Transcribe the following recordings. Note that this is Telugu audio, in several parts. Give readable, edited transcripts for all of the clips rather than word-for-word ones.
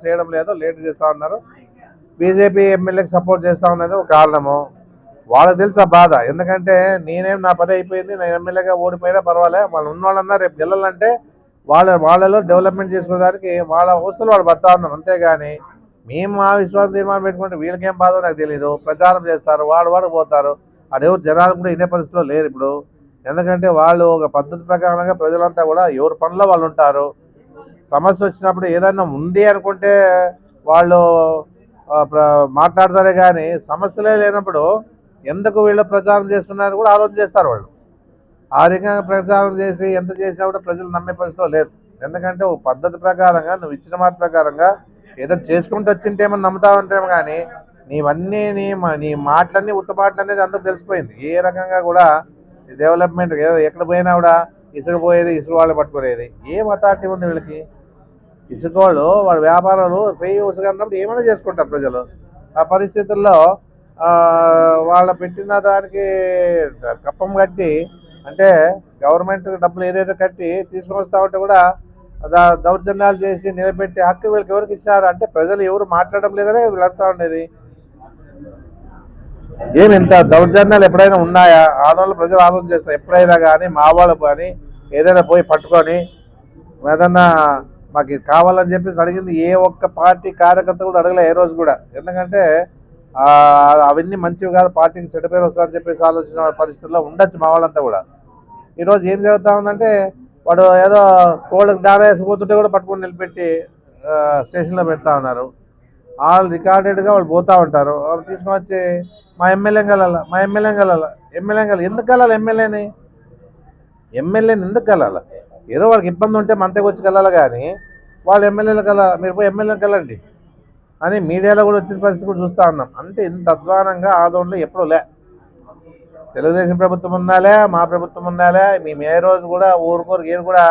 చేయడం లేదు, లేట్ చేస్తా ఉన్నారు. బీజేపీ ఎమ్మెల్యేకి సపోర్ట్ చేస్తా ఉన్నది ఒక కారణము. వాళ్ళకి తెలుసు ఆ బాధ. ఎందుకంటే నేనేం నా పని అయిపోయింది, నేను ఎమ్మెల్యేగా ఓడిపోయినా పర్వాలే, వాళ్ళు ఉన్న వాళ్ళన్నా రేపు గెలాలంటే వాళ్ళలో డెవలప్మెంట్ చేసుకునేదానికి వాళ్ళ అవస్థలు వాళ్ళు పడతా ఉన్నారు. అంతేగాని మేము ఆ విశ్వాస తీర్మానం పెట్టుకుంటే వీళ్ళకేం బాధో నాకు తెలీదు. ప్రచారం చేస్తారు, వాడు పోతారు. అదేవో జనాలు కూడా ఇదే పరిస్థితిలో లేరు ఇప్పుడు. ఎందుకంటే వాళ్ళు ఒక పద్ధతి ప్రకారంగా ప్రజలంతా కూడా ఎవరి పనిలో వాళ్ళు ఉంటారు. సమస్య వచ్చినప్పుడు ఏదైనా ఉంది అనుకుంటే వాళ్ళు మాట్లాడతారే కానీ సమస్యలే లేనప్పుడు ఎందుకు వీళ్ళు ప్రచారం చేస్తున్నది కూడా ఆలోచన చేస్తారు వాళ్ళు. ఆ రకంగా ప్రచారం చేసి ఎంత చేసినా కూడా ప్రజలు నమ్మే పరిస్థితిలో లేదు. ఎందుకంటే ఒక పద్ధతి ప్రకారంగా నువ్వు ఇచ్చిన మాట ప్రకారంగా ఏదో చేసుకుంటూ వచ్చింటేమని నమ్ముతా ఉంటామో కానీ నీవన్నీ నీ మాటలన్నీ ఉత్తపాటలు అనేది అందరికి తెలిసిపోయింది. ఏ రకంగా కూడా డెవలప్మెంట్ ఏదో ఎక్కడ పోయినా కూడా ఇసుక పోయేది, ఇసుక వాళ్ళు పట్టుకునేది. ఏం అథారిటీ ఉంది వీళ్ళకి? ఇసుక వాళ్ళ వ్యాపారాలు ఫ్రీ ఇసుక అన్నప్పుడు ఏమైనా చేసుకుంటారు ప్రజలు. ఆ పరిస్థితుల్లో వాళ్ళ పెట్టిన దానికి కప్పం కట్టి, అంటే గవర్నమెంట్ డబ్బులు ఏదైతే కట్టి తీసుకుని వస్తా ఉంటే కూడా దౌర్జన్యాలు చేసి నిలబెట్టి హక్కు వీళ్ళకి ఎవరికి ఇచ్చారు అంటే ప్రజలు ఎవరు మాట్లాడడం లేదనే వీళ్ళు అడుగుతా ఉండేది. ఏమి ఇంత దౌర్జన్యాలు ఎప్పుడైనా ఉన్నాయా? ఆందోళన ప్రజలు ఆలోచన చేస్తారు. ఎప్పుడైనా కానీ మా వాళ్ళు కానీ ఏదైనా పోయి పట్టుకొని ఏదన్నా మాకు ఇది కావాలని చెప్పేసి అడిగింది ఏ ఒక్క పార్టీ కార్యకర్త కూడా అడగలే ఏ రోజు కూడా. ఎందుకంటే అవన్నీ మంచివి కాదు, పార్టీకి చెడ్డ పేరు వస్తుందని చెప్పేసి ఆలోచన పరిస్థితుల్లో ఉండొచ్చు మా వాళ్ళంతా కూడా. ఈరోజు ఏం జరుగుతూ ఉందంటే వాడు ఏదో కోళ్ళకి డారా వేసిపోతుంటే కూడా పట్టుకొని నిలబెట్టి స్టేషన్లో పెడతా ఉన్నారు. వాళ్ళు రికార్డెడ్గా వాళ్ళు పోతూ ఉంటారు. వాళ్ళు తీసుకొని వచ్చి మా ఎమ్మెల్యేని కలాల ఎందుకు కలాలి? ఎమ్మెల్యేని ఎందుకు కలాల? ఏదో వాళ్ళకి ఇబ్బంది ఉంటే మనతో వచ్చి కలాలి కానీ వాళ్ళు ఎమ్మెల్యేలు మీరు పోయి ఎమ్మెల్యేని కలండి అని మీడియాలో కూడా వచ్చిన పరిస్థితి కూడా చూస్తూ ఉన్నాం. అంటే ఇంత అధ్వానంగా ఆందోళనలు ఎప్పుడూ లే. తెలుగుదేశం ప్రభుత్వం ఉన్నాలే, మా ప్రభుత్వం ఉన్నాలే, మేము ఏ రోజు కూడా ఊరికొరికి ఏది కూడా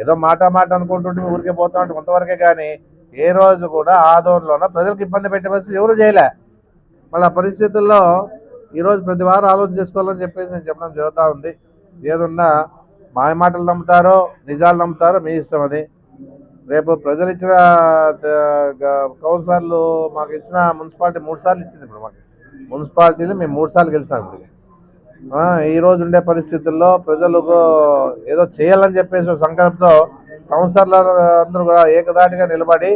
ఏదో మాట అనుకుంటుంటే ఊరికే పోతా ఉంటే కొంతవరకే కానీ ఏ రోజు కూడా ఆందోళనలో ప్రజలకు ఇబ్బంది పెట్టే పరిస్థితి ఎవరు చేయలే. మళ్ళీ ఆ పరిస్థితుల్లో ఈరోజు ప్రతి వారం ఆలోచన చేసుకోవాలని చెప్పేసి నేను చెప్పడం జరుగుతూ ఉంది. ఏదున్నా మాయ మాటలు నమ్ముతారో నిజాలు నమ్ముతారో మీ ఇష్టం. అది రేపు ప్రజలు ఇచ్చిన కౌన్సిలర్లు మాకు ఇచ్చిన మున్సిపాలిటీ 3 సార్లు ఇచ్చింది. ఇప్పుడు మాకు మున్సిపాలిటీలు మేము 3 సార్లు గెలిచాం. ఈరోజు ఉండే పరిస్థితుల్లో ప్రజలకు ఏదో చేయాలని చెప్పేసి సంకల్పంతో కౌన్సిలర్లు అందరూ కూడా ఏకదాటిగా నిలబడి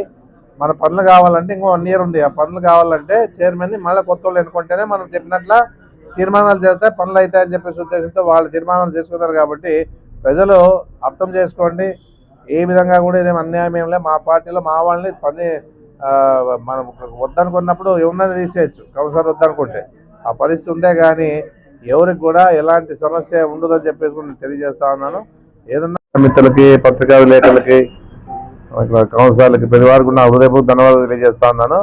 మన పనులు కావాలంటే ఇంకో 1 ఇయర్ ఉంది. ఆ పనులు కావాలంటే చైర్మన్ని మళ్ళీ కొత్త వాళ్ళు ఎన్నుకుంటేనే మనం చెప్పినట్ల తీర్మానాలు చేస్తాయి, పనులు అవుతాయని చెప్పేసి ఉద్దేశంతో వాళ్ళు తీర్మానాలు చేసుకున్నారు. కాబట్టి ప్రజలు అర్థం చేసుకోండి. ఏ విధంగా కూడా ఇదేం అన్యాయం ఏం లేదు. మా పార్టీలో మా వాళ్ళని పని మనం వద్దనుకున్నప్పుడు ఉన్నది తీసేయచ్చు, కౌన్సిలర్ వద్దనుకుంటే. ఆ పరిస్థితి ఉందే కానీ ఎవరికి కూడా ఎలాంటి సమస్య ఉండదని చెప్పేసి నేను తెలియజేస్తా ఉన్నాను. ఏదన్నా మిత్రులకి, పత్రికా విలేకరులకి, కౌన్సిలర్లకి ప్రతి వారికి నా హృదయపూర్వక ధన్యవాదాలు తెలియజేస్తా ఉన్నాను.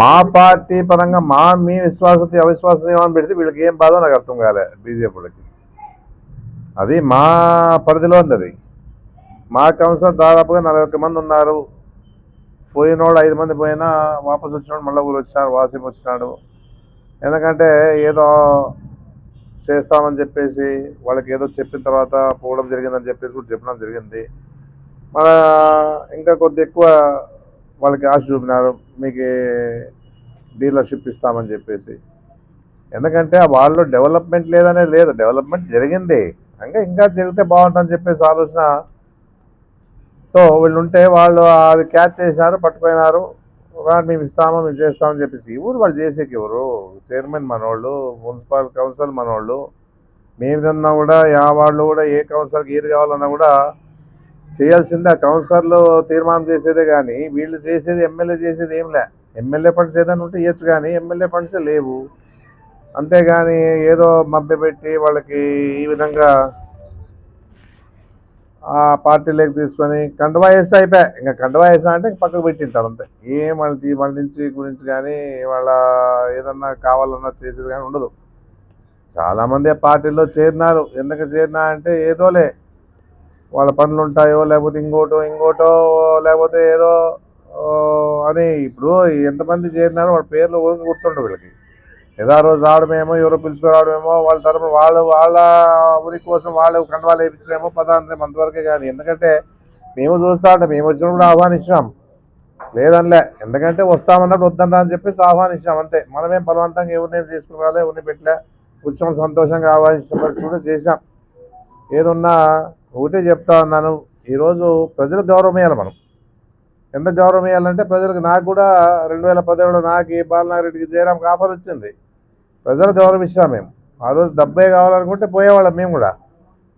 మా పార్టీ పరంగా మీ విశ్వాసత అవిశ్వాసం ఏమని పెడితే వీళ్ళకి ఏం బాధో నాకు అర్థం కాలే. బీజేపీలకి అది మా పరిధిలో ఉంది. అది మా కౌన్సిలర్ దాదాపుగా 41 మంది ఉన్నారు. పోయిన వాళ్ళు 5 మంది పోయినా వాపసు వచ్చినాడు, మళ్ళీ ఊరు వచ్చినారు, వాసిం వచ్చినాడు. ఎందుకంటే ఏదో చేస్తామని చెప్పేసి వాళ్ళకి ఏదో చెప్పిన తర్వాత పోవడం జరిగిందని చెప్పేసి కూడా చెప్పడం జరిగింది. మన ఇంకా కొద్ది ఎక్కువ వాళ్ళకి ఆశ చూపినారు, మీకు డీలర్షిప్ ఇస్తామని చెప్పేసి. ఎందుకంటే వాళ్ళు డెవలప్మెంట్ లేదనేది లేదు, డెవలప్మెంట్ జరిగింది. ఇంకా జరిగితే బాగుంటుందని చెప్పేసి ఆలోచనతో వీళ్ళు ఉంటే వాళ్ళు అది క్యాచ్ చేసినారు, పట్టుకుపోయినారు. మేము ఇస్తాము, మేము చేస్తామని చెప్పేసి. ఈ ఊరు వాళ్ళు చేసేకి ఎవరు? చైర్మన్ మనోళ్ళు, మున్సిపల్ కౌన్సిల్ మనోళ్ళు. మేమన్నా కూడా వాళ్ళు కూడా ఏ కౌన్సిలర్కి ఏది కావాలన్నా కూడా చేయాల్సిందే. ఆ కౌన్సిలర్లు తీర్మానం చేసేదే కానీ వీళ్ళు చేసేది, ఎమ్మెల్యే చేసేది ఏం లే. ఎమ్మెల్యే ఫండ్స్ ఏదైనా ఉంటే ఇవ్వచ్చు కానీ ఎమ్మెల్యే ఫండ్సే లేవు. అంతేగాని ఏదో మభ్యపెట్టి వాళ్ళకి ఈ విధంగా ఆ పార్టీలోకి తీసుకొని కండువా వేస్తే అయిపోయా. ఇంకా కండువా వేసా అంటే పక్కకు పెట్టింటారు అంతే. ఏం వాళ్ళ నుంచి గురించి కానీ వాళ్ళ ఏదన్నా కావాలన్నా చేసేది కానీ ఉండదు. చాలామంది పార్టీల్లో చేరినారు. ఎందుకు చేరినా అంటే ఏదోలే వాళ్ళ పనులు ఉంటాయో, లేకపోతే ఇంకోటో లేకపోతే ఏదో అని. ఇప్పుడు ఎంతమంది చేరినారో వాళ్ళ పేర్లు గుర్తుండవు వీళ్ళకి. ఏదో రోజు రావడమేమో, ఎవరో పిలుచుకు రావడమేమో, వాళ్ళ తరఫున వాళ్ళ ఊరి కోసం వాళ్ళు కండవాలు వేయించడమేమో, అంతవరకే కానీ. ఎందుకంటే మేము చూస్తూ ఉంటాం, మేము వచ్చినప్పుడు ఆహ్వానించినాం. లేదనిలే, ఎందుకంటే వస్తామన్నప్పుడు వద్దంటా అని చెప్పేసి ఆహ్వానించాం అంతే. మనమేం బలవంతంగా ఎవరినేం చేసుకుని రాలే, ఎవరిని పెట్టలే. కూర్చొని సంతోషంగా ఆహ్వానించిన పరిస్థితి కూడా చేశాం. ఏదున్నా ఒకటే చెప్తా ఉన్నాను, ఈరోజు ప్రజలకు గౌరవం ఇవ్వాలి మనం. ఎందుకు గౌరవం ఇవ్వాలంటే ప్రజలకు, నాకు కూడా 2017లో నాకు బాలనారెడ్డికి జయరాంకి ఆఫర్ వచ్చింది. ప్రజలు గౌరవం ఇచ్చాం మేము. ఆ రోజు డబ్బే కావాలనుకుంటే పోయేవాళ్ళం మేము కూడా.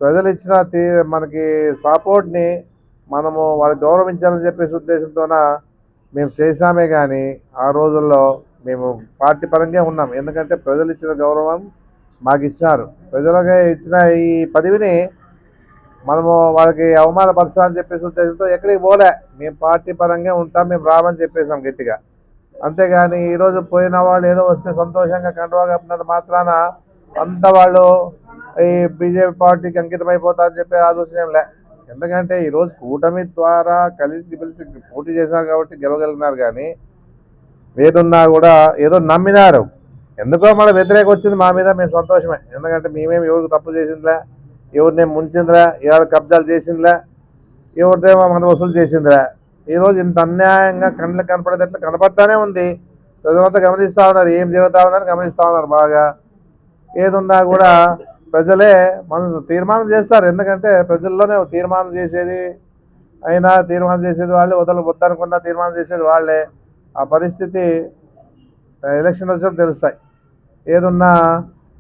ప్రజలు ఇచ్చిన మనకి సపోర్ట్ని మనము వాళ్ళకి గౌరవించాలని చెప్పేసి ఉద్దేశంతోన మేము చేసినామే. కానీ ఆ రోజుల్లో మేము పార్టీ పరంగా ఉన్నాం. ఎందుకంటే ప్రజలు ఇచ్చిన గౌరవం మాకు ఇచ్చినారు. ప్రజలకే ఇచ్చిన ఈ పదవిని మనము వాళ్ళకి అవమానపరచాలని చెప్పేసి ఉద్దేశంతో ఎక్కడికి పోలే. మేము పార్టీ పరంగా ఉంటాం, మేము రామని చెప్పేసాం గట్టిగా. అంతేగాని ఈరోజు పోయిన వాళ్ళు ఏదో వస్తే సంతోషంగా కండువా కప్పినంత మాత్రాన అంత వాళ్ళు ఈ బీజేపీ పార్టీకి అంకితమైపోతారని చెప్పి ఆలోచన లే. ఎందుకంటే ఈరోజు కూటమి ద్వారా కలిసి పిలిచి పోటీ చేశారు కాబట్టి గెలవగలిగినారు. కానీ ఏదున్నా కూడా ఏదో నమ్మినారు. ఎందుకో మన వ్యతిరేకం వచ్చింది మా మీద, మేము సంతోషమే. ఎందుకంటే మేమేమి ఎవరికి తప్పు చేసిందిలే, ఎవరినేం ముంచిందిలే, ఎవరు కబ్జాలు చేసిందిలే, ఎవరిదేమో మనం వసూలు చేసిందిలే. ఈరోజు ఇంత అన్యాయంగా కళ్ళకి కనపడేటట్లు కనపడతానే ఉంది. ప్రజలంతా గమనిస్తూ ఉన్నారు, ఏం జరుగుతూ ఉందని గమనిస్తూ ఉన్నారు బాగా. ఏదున్నా కూడా ప్రజలే మనసు తీర్మానం చేస్తారు. ఎందుకంటే ప్రజల్లోనే తీర్మానం చేసేది, అయినా తీర్మానం చేసేది వాళ్ళే, వద్దనుకున్నా తీర్మానం చేసేది వాళ్ళే. ఆ పరిస్థితి ఎలక్షన్ వచ్చినప్పుడు తెలుస్తాయి. ఏదున్నా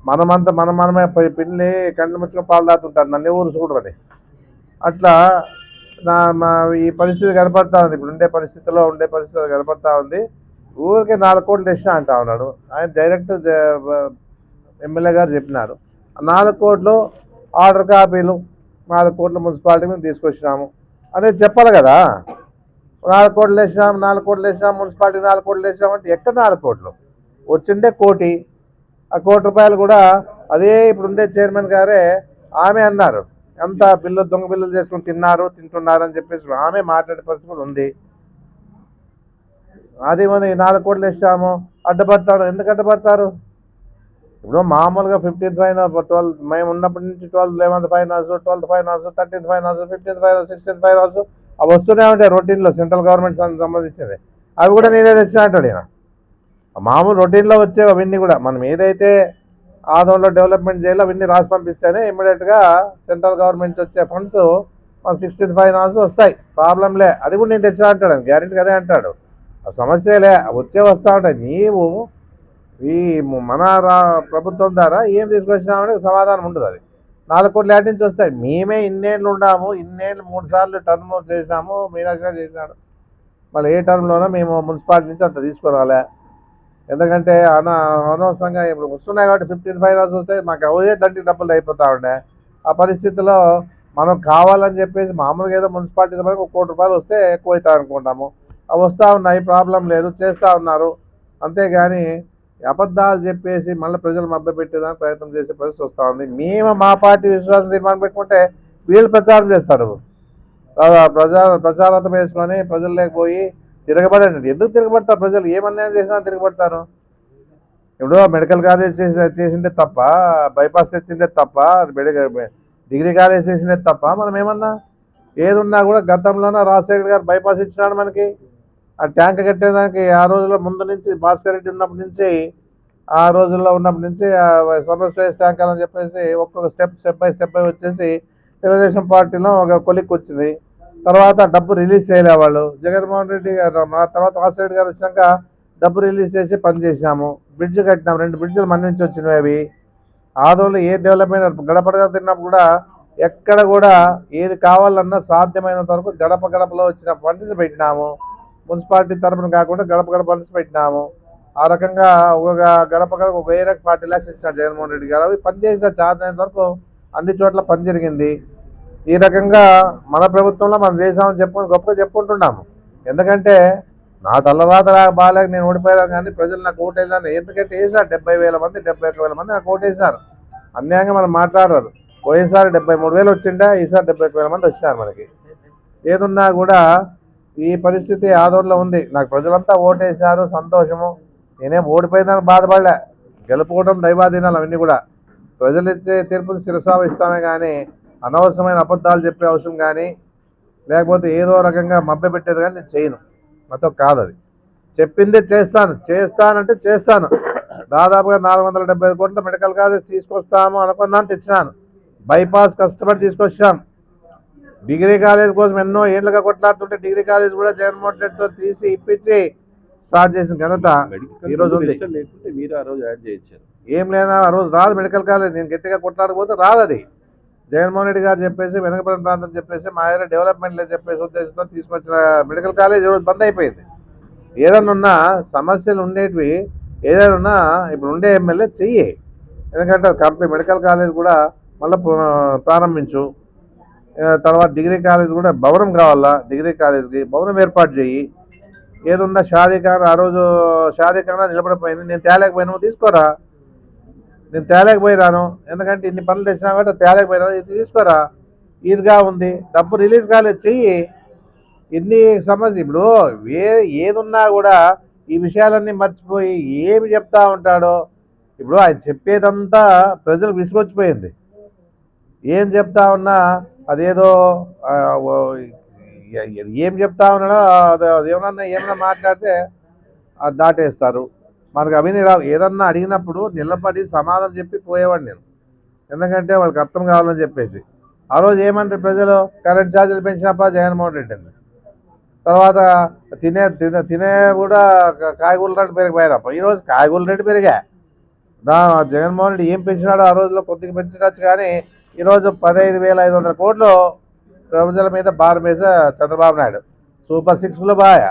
మనమే పిల్లి కండ్లు ముచ్చుకొని పాలు దాతుంటారు, నన్ను ఎవరు చూడరని. అట్లా ఈ పరిస్థితి కనపడతా ఉంది. ఇప్పుడు ఉండే పరిస్థితి కనపడతా ఉంది. ఊరికే 4 కోట్లు తెచ్చా అంటా ఉన్నాడు ఆయన. డైరెక్ట్ ఎమ్మెల్యే గారు చెప్పినారు, 4 కోట్లు ఆర్డర్ కాపీలు, 4 కోట్లు మున్సిపాలిటీ మేము తీసుకొచ్చినాము అనేది చెప్పాలి కదా. 4 కోట్లు వేసినాం, మున్సిపాలిటీ 4 కోట్లు వేసినాం అంటే ఎక్కడ 4 కోట్లు వచ్చిండే? 1 కోటి. ఆ 1 కోటి రూపాయలు కూడా అదే ఇప్పుడుండే చైర్మన్ గారే ఆమె అన్నారు, అంత దొంగ బిల్లులు చేసుకుని తింటున్నారు అని చెప్పేసి ఆమె మాట్లాడే పరిస్థితి కూడా ఉంది. అది మనం 4 కోట్లు వేసాము అడ్డపడతారు. ఎందుకు అడ్డపడతారు? ఇప్పుడు మామూలుగా 15th ఫైన్ 12 మేము ఉన్నప్పటి నుంచి 12th 11th finance, 12th finance, 13th finance, 15th finance, 16th finance అవి వస్తూనే ఉంటాయి రొటీన్లో, సెంట్రల్ గవర్నమెంట్ సంబంధించింది. అవి కూడా నేనే తెచ్చినా అంటాడు ఈయన. మామూలు రొటీన్లో వచ్చేవి అవన్నీ కూడా. మనం ఏదైతే ఆదంలో డెవలప్మెంట్ చేయాలో అవన్నీ రాసి పంపిస్తేనే ఇమ్మీడియట్గా సెంట్రల్ గవర్నమెంట్ వచ్చే ఫండ్స్ మన 16th ఫైనాన్స్ వస్తాయి. ప్రాబ్లంలే. అది కూడా నేను తెచ్చినా అంటాడు, గ్యారెంటీగా అదే అంటాడు. సమస్యలే వస్తూ ఉంటాయి. నీవు ఈ మన ప్రభుత్వం ద్వారా ఏం తీసుకొచ్చినామని సమాధానం ఉండదు. అది 4 కోట్ల యాడ్ నుంచి వస్తాయి. మేమే ఇన్నేళ్ళు ఉన్నాము, 3 సార్లు టర్మ్ చేసినాము, మీనాక్షి గారు చేసినాడు. మళ్ళీ ఏ టర్మ్లోనో మేము మున్సిపాలిటీ నుంచి అంత తీసుకురాలే. ఎందుకంటే అనవసరంగా ఇప్పుడు వస్తున్నాయి కాబట్టి 15th ఫైనాన్స్ వస్తే మాకు అవే దంటికి డబ్బులు అయిపోతూ ఉండే. ఆ పరిస్థితిలో మనం కావాలని చెప్పేసి మామూలుగా ఏదో మున్సిపాలిటీ వరకు 1 కోటి రూపాయలు వస్తే ఎక్కువ అవుతాయి అనుకుంటాము. అవి వస్తూ ఉన్నాయి, ప్రాబ్లం లేదు, చేస్తూ ఉన్నారు. అంతేగాని అబద్ధాలు చెప్పేసి మళ్ళీ ప్రజలు మభ్యపెట్టేదానికి ప్రయత్నం చేసే పరిస్థితి వస్తూ ఉంది. మేము మా పార్టీ విశ్వాసం తీర్మానం పెట్టుకుంటే వీళ్ళు ప్రచారం చేస్తారు. ప్రచారంతో వేసుకొని ప్రజలు లేకపోయి తిరగబడండి. ఎందుకు తిరగబడతారు ప్రజలు? ఏమన్యాయం చేసినా తిరగబడతారు. ఇప్పుడు మెడికల్ కాలేజ్ చేసిందే తప్ప, బైపాస్ తెచ్చిందే తప్ప, డిగ్రీ కాలేజ్ చేసిందే తప్ప మనం ఏమన్నా ఏదున్నా కూడా గతంలోనే రాజశేఖర్ గారు బైపాస్ ఇచ్చినాడు మనకి. ఆ ట్యాంక్ కట్టేదానికి ఆ రోజుల్లో ముందు నుంచి భాస్కర్ రెడ్డి ఉన్నప్పటి నుంచి, ఆ రోజుల్లో ఉన్నప్పటి నుంచి సర్వశ్రేష్ఠ ట్యాంక్ అని చెప్పేసి ఒక్కొక్క స్టెప్ బై వచ్చేసి తెలుగుదేశం పార్టీలో ఒక కొలిక్కి వచ్చింది. తర్వాత డబ్బు రిలీజ్ చేయలే వాళ్ళు. జగన్మోహన్ రెడ్డి గారు తర్వాత రాజశేఖర రెడ్డి గారు వచ్చాక డబ్బు రిలీజ్ చేసి పని చేసాము. బ్రిడ్జ్ కట్టినాం, 2 బ్రిడ్జ్లు మన నుంచి వచ్చినవి. అవి ఆదోళన ఏ డెవలప్మెంట్ గడపగా తిన్నప్పుడు కూడా ఎక్కడ కూడా ఏది కావాలన్నా సాధ్యమైనంత వరకు గడపలో వచ్చిన ఫండ్స్ పెట్టినాము. మున్సిపాలిటీ తరఫున కాకుండా గడప ఫండ్స్ పెట్టినాము. ఆ రకంగా ఒక గడప 40 lakhs ఇచ్చినాడు జగన్మోహన్ రెడ్డి గారు. అవి పనిచేసే సాధ్యమైనంత వరకు అన్ని చోట్ల పని జరిగింది. ఈ రకంగా మన ప్రభుత్వంలో మనం చేసామని గొప్పగా చెప్పుకుంటున్నాము. ఎందుకంటే నా తలరాత బాగాలేక నేను ఓడిపోయాను, కానీ ప్రజలు నాకు ఓటేసాను. ఎందుకంటే వేసారు 70,000 మంది, 71,000 మంది నాకు ఓటేసారు. అన్యాయంగా మనం మాట్లాడరాదు. పోయినసారి 73,000 వచ్చిండే, ఈసారి 71,000 మంది వచ్చారు మనకి. ఏదున్నా కూడా ఈ పరిస్థితి ఆదోళనలో ఉంది. నాకు ప్రజలంతా ఓటేశారు, సంతోషము. నేనేం ఓడిపోయిందని బాధపడలే. గెలుపుకోవడం దైవాధీనాలు అవన్నీ కూడా. ప్రజలు ఇచ్చే తీర్పుని శిరసావహిస్తామే కానీ అనవసరమైన అబద్ధాలు చెప్పే అవసరం కానీ లేకపోతే ఏదో రకంగా మభ్యపెట్టేది కానీ నేను చేయను. నాతో కాదు అది. చెప్పిందే చేస్తానంటే చేస్తాను. దాదాపుగా 475 కోట్ల మెడికల్ కాలేజ్ తీసుకొస్తాము అనుకున్నాను, తెచ్చినాను. బైపాస్ కష్టపడి తీసుకొచ్చాం. డిగ్రీ కాలేజ్ కోసం ఎన్నో ఏళ్ళుగా కొట్లాడుతుంటే డిగ్రీ కాలేజ్ కూడా జగన్మోహన్ రెడ్డితో తీసి ఇప్పించి స్టార్ట్ చేసిన ఘనత ఈరోజు ఉంది. ఏం లేదా ఆ రోజు రాదు మెడికల్ కాలేజ్. నేను గట్టిగా కొట్లాడకపోతే రాదు అది. జగన్మోహన్ రెడ్డి గారు చెప్పేసి వెనకబడిన ప్రాంతం చెప్పేసి మా ఏరియా డెవలప్మెంట్ లేదు చెప్పేసి ఉద్దేశంతో తీసుకొచ్చిన మెడికల్ కాలేజ్ ఈరోజు బంద్ అయిపోయింది. ఏదైనా ఉన్నా సమస్యలు ఉండేటివి ఏదైనా ఉన్నా ఇప్పుడు ఉండే ఎమ్మెల్యే చెయ్యి. ఎందుకంటే కంప్లీట్ మెడికల్ కాలేజ్ కూడా మళ్ళీ ప్రారంభించు. తర్వాత డిగ్రీ కాలేజ్ కూడా భవనం కావాలా, డిగ్రీ కాలేజ్కి భవనం ఏర్పాటు చేయి. ఏదున్నా షాదీఖానా ఆ రోజు షాదీఖానా నిలబడిపోయింది, నేను తేలేకపోయినా తీసుకోరా. నేను తేలేకపోయినాను ఎందుకంటే ఇన్ని పనులు తెచ్చినా కాబట్టి తేలేకపోయినాను, ఇది తీసుకోరా. ఈద్గా ఉంది, డబ్బు రిలీజ్ కాలేదు, చెయ్యి. ఇన్ని సమస్య ఇప్పుడు ఏదున్నా కూడా ఈ విషయాలన్నీ మర్చిపోయి ఏమి చెప్తా ఉంటాడో. ఇప్పుడు ఆయన చెప్పేదంతా ప్రజలకు విసుగొచ్చిపోయింది. ఏం చెప్తా ఉన్నా అదేదో ఏం చెప్తా ఉన్నాడో ఏమన్నా మాట్లాడితే అది దాటేస్తారు. మనకు అవిని రావు. ఏదన్నా అడిగినప్పుడు నిలబడి సమాధానం చెప్పి పోయేవాడు నేను, ఎందుకంటే వాళ్ళకి అర్థం కావాలని చెప్పేసి. ఆ రోజు ఏమంటారు ప్రజలు, కరెంట్ ఛార్జీలు పెంచినప్ప జగన్మోహన్ రెడ్డి అండి. తర్వాత తినే కూడా కాయగూరల రేటు పెరిగిపోయినప్ప ఈరోజు కాయగూరల రేటు పెరిగా. జగన్మోహన్ రెడ్డి ఏం పెంచినాడో ఆ రోజులో కొద్దిగా పెంచవచ్చు, కానీ ఈరోజు 15,500 కోట్లు ప్రజల మీద భారం వేసే చంద్రబాబు నాయుడు. సూపర్ 6లో బాగా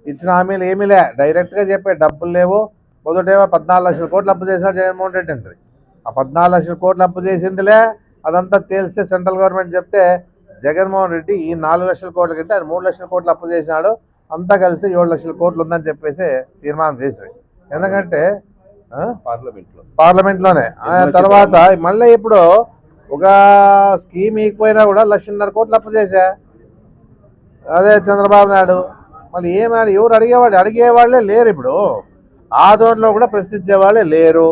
ఇచ్చిన హామీలు ఏమీ లే, డైరెక్ట్గా చెప్పే డబ్బులు లేవు. మొదటేమో 14 లక్షల కోట్లు అప్పు చేశాడు జగన్మోహన్ రెడ్డి అంటే. ఆ 14 లక్షల కోట్లు అప్పు చేసిందిలే, అదంతా తేల్స్తే సెంట్రల్ గవర్నమెంట్ చెప్తే జగన్మోహన్ రెడ్డి ఈ 4 లక్షల కోట్ల కంటే ఆయన 3 లక్షల కోట్లు అప్పు చేసినాడు, అంతా కలిసి 7 లక్షల కోట్లు ఉందని చెప్పేసి తీర్మానం చేశారు. ఎందుకంటే పార్లమెంట్లోనే. తర్వాత మళ్ళీ ఇప్పుడు ఒక స్కీమ్ ఇకపోయినా కూడా 1,50,000 కోట్లు అప్పు చేశా అదే చంద్రబాబు నాయుడు. మళ్ళీ ఏమని ఎవరు అడిగేవాళ్ళే లేరు. ఇప్పుడు ఆదోన్లో కూడా ప్రశ్నించే వాళ్ళే లేరు.